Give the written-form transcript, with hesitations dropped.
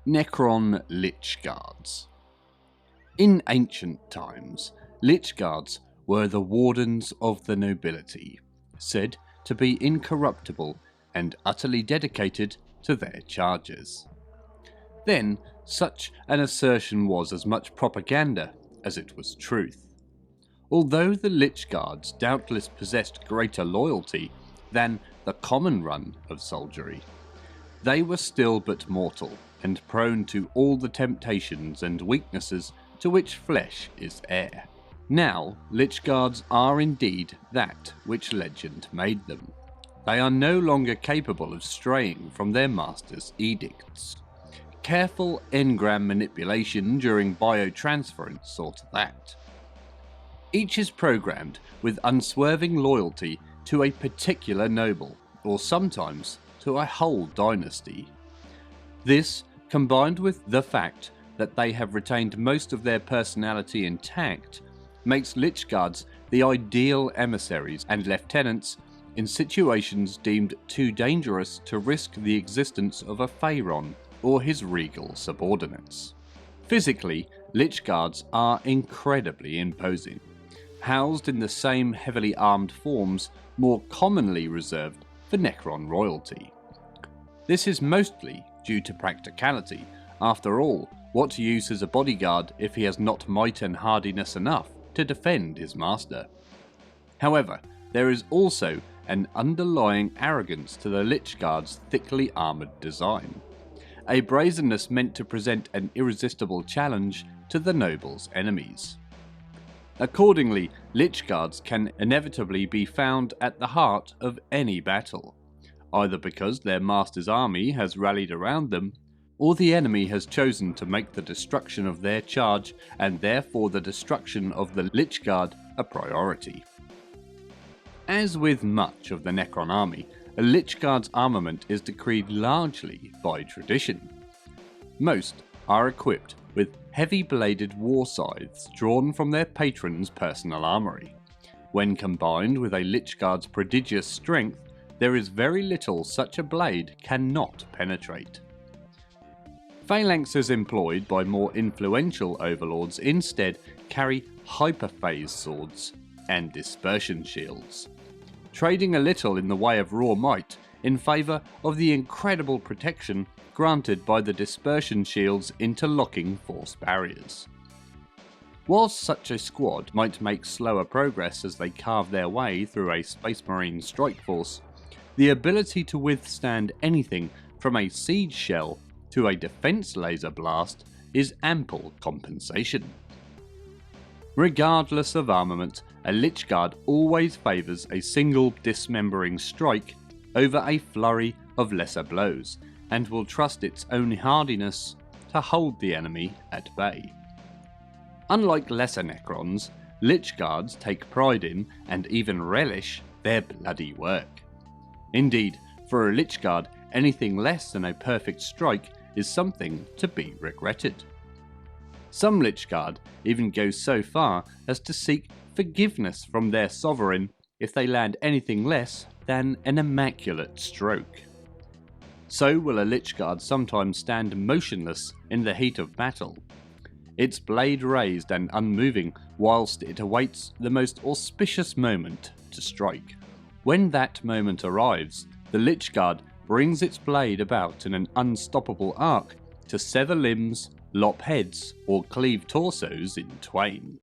Necron Lychguards. In ancient times, Lychguards were the wardens of the nobility, said to be incorruptible and utterly dedicated to their charges. Then, such an assertion was as much propaganda as it was truth. Although the Lychguards doubtless possessed greater loyalty than the common run of soldiery, they were still but mortal and prone to all the temptations and weaknesses to which flesh is heir. Now, Lychguards are indeed that which legend made them. They are no longer capable of straying from their master's edicts. Careful engram manipulation during biotransference saw to that. Each is programmed with unswerving loyalty to a particular noble, or sometimes to a whole dynasty. This, combined with the fact that they have retained most of their personality intact, makes Lychguards the ideal emissaries and lieutenants in situations deemed too dangerous to risk the existence of a Pharaon or his regal subordinates. Physically, Lychguards are incredibly imposing, housed in the same heavily armed forms more commonly reserved for Necron royalty. This is mostly due to practicality. After all, what use is a bodyguard if he has not might and hardiness enough to defend his master? However, there is also an underlying arrogance to the Lychguard's thickly armoured design, a brazenness meant to present an irresistible challenge to the noble's enemies. Accordingly, Lychguards can inevitably be found at the heart of any battle, either because their master's army has rallied around them, or the enemy has chosen to make the destruction of their charge and therefore the destruction of the Lychguard a priority. As with much of the Necron army, a Lychguard's armament is decreed largely by tradition. Most are equipped with heavy-bladed war scythes drawn from their patron's personal armoury. When combined with a Lychguard's prodigious strength, there is very little such a blade cannot penetrate. Phalanxes employed by more influential overlords instead carry hyperphase swords and dispersion shields, trading a little in the way of raw might in favour of the incredible protection granted by the dispersion shield's interlocking force barriers. Whilst such a squad might make slower progress as they carve their way through a Space Marine strike force, the ability to withstand anything from a siege shell to a defense laser blast is ample compensation. Regardless of armament, a Lychguard always favours a single dismembering strike over a flurry of lesser blows, and will trust its own hardiness to hold the enemy at bay. Unlike lesser Necrons, Lychguards take pride in, and even relish, their bloody work. Indeed, for a Lychguard, anything less than a perfect strike is something to be regretted. Some Lychguard even go so far as to seek forgiveness from their sovereign if they land anything less than an immaculate stroke. So will a Lychguard sometimes stand motionless in the heat of battle, its blade raised and unmoving whilst it awaits the most auspicious moment to strike. When that moment arrives, the Lychguard brings its blade about in an unstoppable arc to sever limbs, lop heads, or cleave torsos in twain.